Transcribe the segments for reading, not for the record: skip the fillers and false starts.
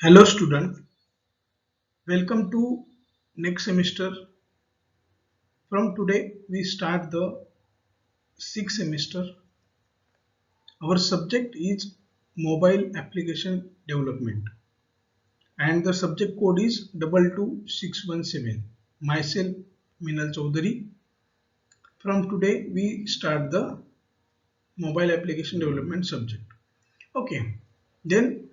Hello student, welcome to next semester. From today we start the sixth semester. Our subject is mobile application development and the subject code is 22617. Myself Minal Chaudhary. From today we start the mobile application development subject. Okay, then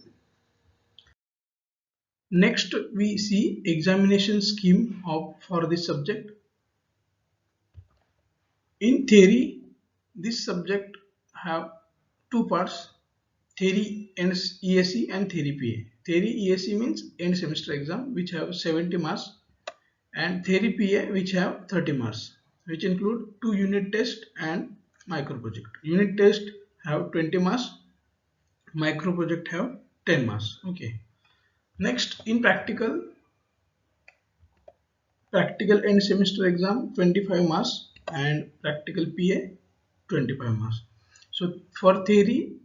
next we see examination scheme of for this subject. In theory, this subject have two parts: theory and ESE and theory PA. Theory ESE means end semester exam, which have 70 marks, and theory PA, which have 30 marks, which include two unit test and micro project. Unit test have 20 marks, micro project have 10 marks. Okay. Next, in practical end semester exam 25 marks and practical PA 25 marks. So for theory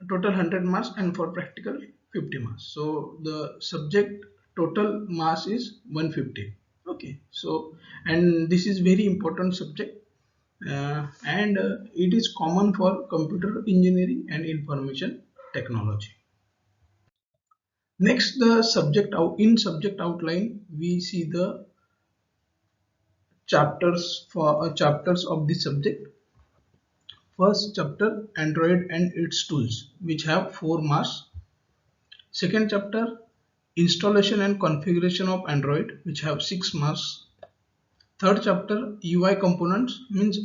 total 100 marks and for practical 50 marks. So the subject total mass is 150. Okay, so and this is very important subject and it is common for computer engineering and information technology. Next, the subject out in subject outline we see the chapters of this subject. First chapter, Android and its tools, which have 4 marks. Second chapter, installation and configuration of Android, which have 6 marks. Third chapter, UI components, means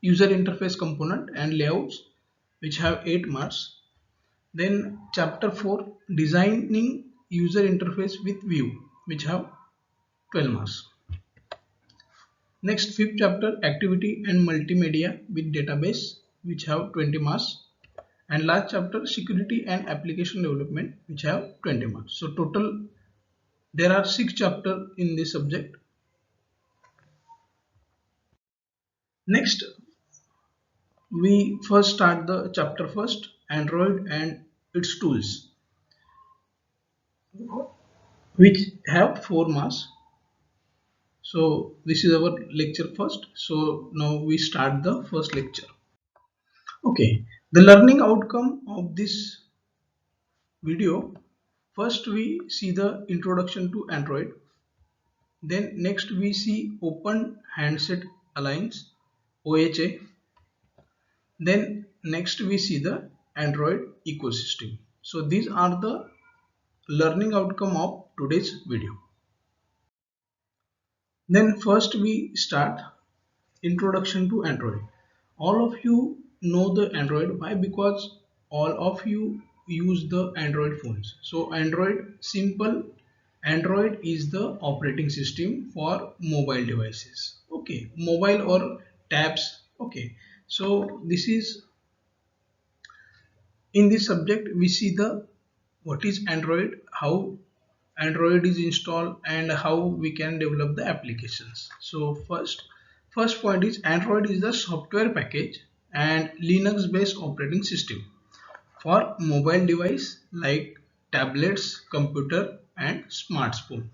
user interface component and layouts, which have 8 marks. Then chapter 4, designing user interface with view, which have 12 marks. Next, fifth chapter, activity and multimedia with database, which have 20 marks. And last chapter, security and application development, which have 20 marks. So total there are 6 chapters in this subject. Next, we first start the chapter first, Android and its tools, which have 4 marks. So this is our lecture first. So now we start the first lecture. Okay, the learning outcome of this video. First we see the introduction to Android. Then next we see Open Handset Alliance OHA. Then next we see the Android ecosystem. So these are the learning outcome of today's video. Then first we start introduction to Android. All of you know the Android. Why? Because all of you use the Android phones. So Android, simple, Android is the operating system for mobile devices. Okay, mobile or tabs. Okay, so this is in this subject we see the what is Android, how Android is installed and how we can develop the applications. So first point is Android is the software package and Linux based operating system for mobile device like tablets, computer and smartphone.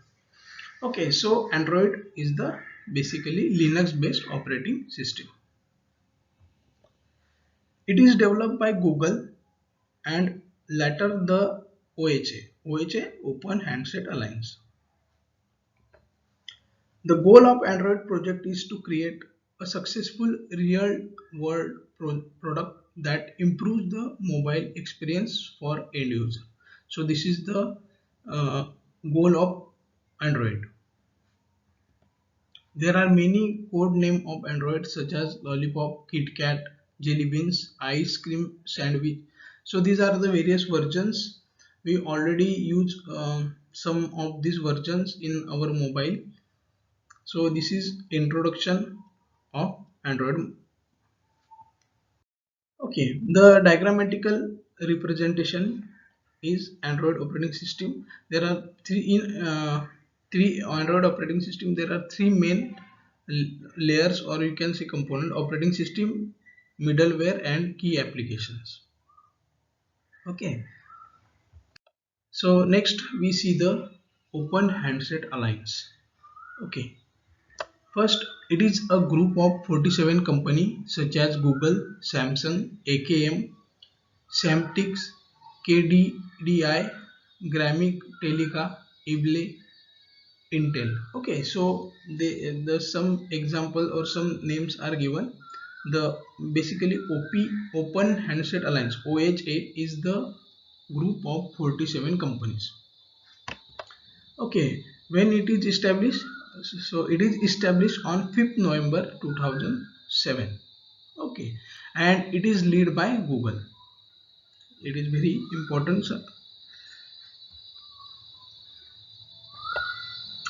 Okay, so Android is the basically Linux based operating system. It is developed by Google and later the OHA Open Handset Alliance. The goal of Android project is to create a successful real world product that improves the mobile experience for end user. So this is the goal of Android. There are many code name of Android such as Lollipop, KitKat, Jelly Beans, Ice Cream Sandwich. So these are the various versions. We already use some of these versions in our mobile. So this is introduction of Android. Okay, the diagrammatical representation is Android operating system. There are three Android operating system. There are three main layers, or you can say component: operating system, middleware, and key applications. Okay, So next we see the Open Handset Alliance. Okay, first it is a group of 47 companies such as Google, Samsung, AKM, Samtix, KDDI, Gramic, Telica, Ible, Intel. Okay, so the some example or some names are given. The basically Open Handset Alliance (OHA) is the group of 47 companies. Okay, when it is established, so it is established on 5th November 2007. Okay, and it is led by Google. It is very important.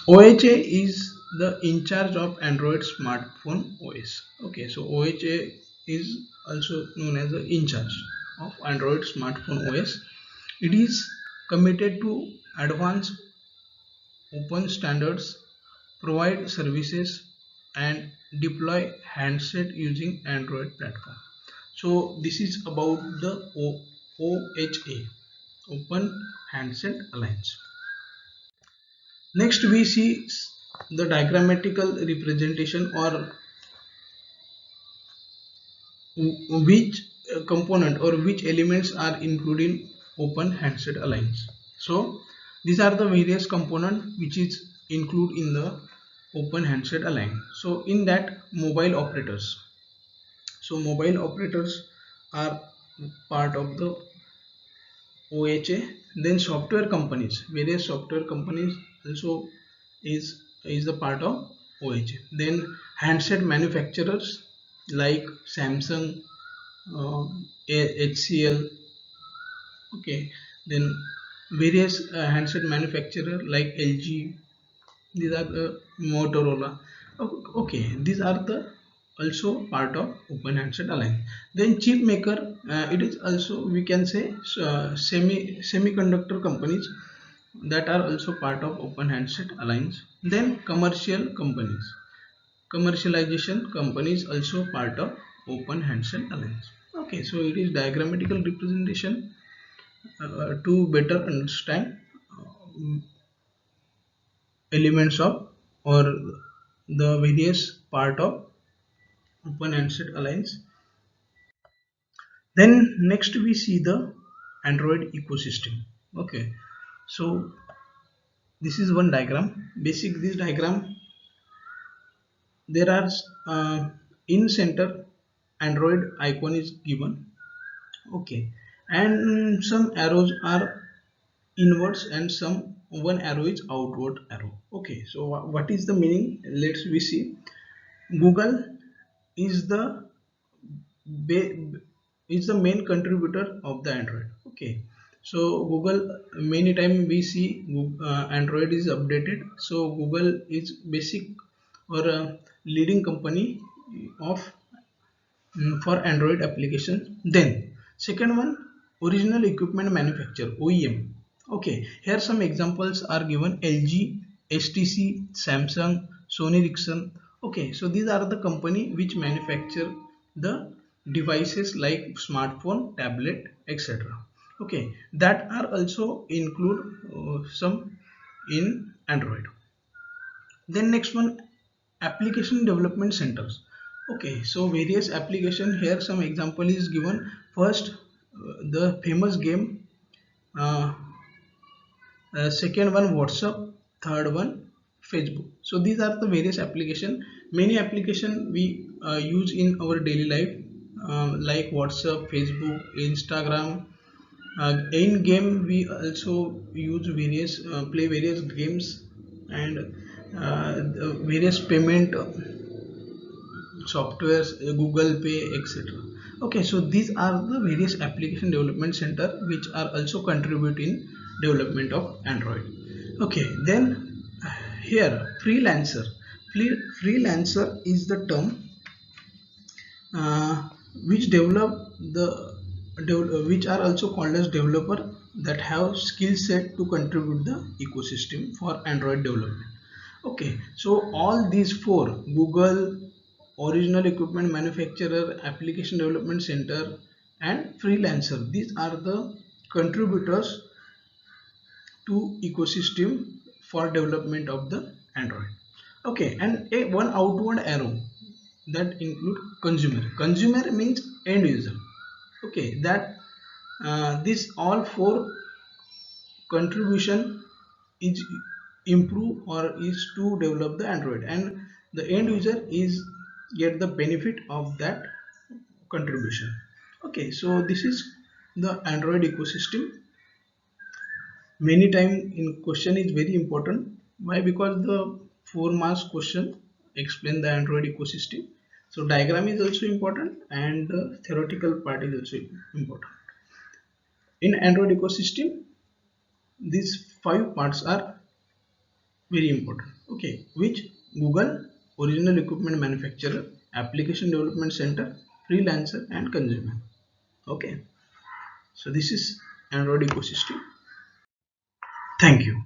OHA is the in charge of Android smartphone OS. Okay, so OHA is also known as the in charge of Android smartphone OS. It is committed to advance open standards, provide services, and deploy handset using Android platform. So this is about the OHA, Open Handset Alliance. Next we see the diagrammatical representation, or which component or which elements are included in Open Handset Alliance. So these are the various components which is included in the Open Handset Alliance. So in that, mobile operators. So mobile operators are part of the OHA. Then software companies, various software companies also is the part of OHA. Then handset manufacturers like Samsung, uh, HCL. Okay. Then various handset manufacturer like LG. These are the Motorola. Okay, these are the also part of Open Handset Alliance. Then chip maker, it is also, we can say, semiconductor companies that are also part of Open Handset Alliance. Then commercial companies, commercialization companies also part of Open Handset Alliance. Okay, so it is diagrammatical representation to better understand elements of, or the various part of Open Handset Alliance. Then next we see the Android ecosystem. Okay, so this is one diagram. Basic this diagram, there are in center Android icon is given. Okay, and some arrows are inwards and some one arrow is outward arrow. Okay, so what is the meaning? Let's we see. Google is the is the main contributor of the Android. Okay, so Google, many time we see Android is updated, so Google is basic or leading company of for Android application. Then second one, original equipment manufacturer, OEM. Okay, here some examples are given: LG, HTC, Samsung, Sony Ericsson. Okay, so these are the company which manufacture the devices like smartphone, tablet, etc. Okay, that are also include some in Android. Then next one, application development centers. Okay, so various application, here some example is given. First, the famous game, uh, second one WhatsApp, third one Facebook. So these are the various application. Many application we use in our daily life, like WhatsApp, Facebook, Instagram. In game we also use various play various games, and various payment softwares, Google Pay, etc. Okay, so these are the various application development center which are also contribute in development of Android. Okay, then here freelancer. Freelancer is the term uh, which develop the which are also called as developer that have skill set to contribute the ecosystem for Android development. Okay, so all these four, Google, original equipment manufacturer, application development center, and freelancer, these are the contributors two ecosystem for development of the Android. Okay, and a one outward arrow that include consumer. Consumer means end user. Okay, that this all four contribution is improve or is to develop the Android, and the end user is get the benefit of that contribution. Okay, so this is the Android ecosystem. Many time in question is very important. Why? Because the 4 marks question explain the Android ecosystem. So diagram is also important and the theoretical part is also important. In Android ecosystem, these 5 parts are very important. Okay, which Google, original equipment manufacturer, application development center, freelancer and consumer. Okay, so this is Android ecosystem. Thank you.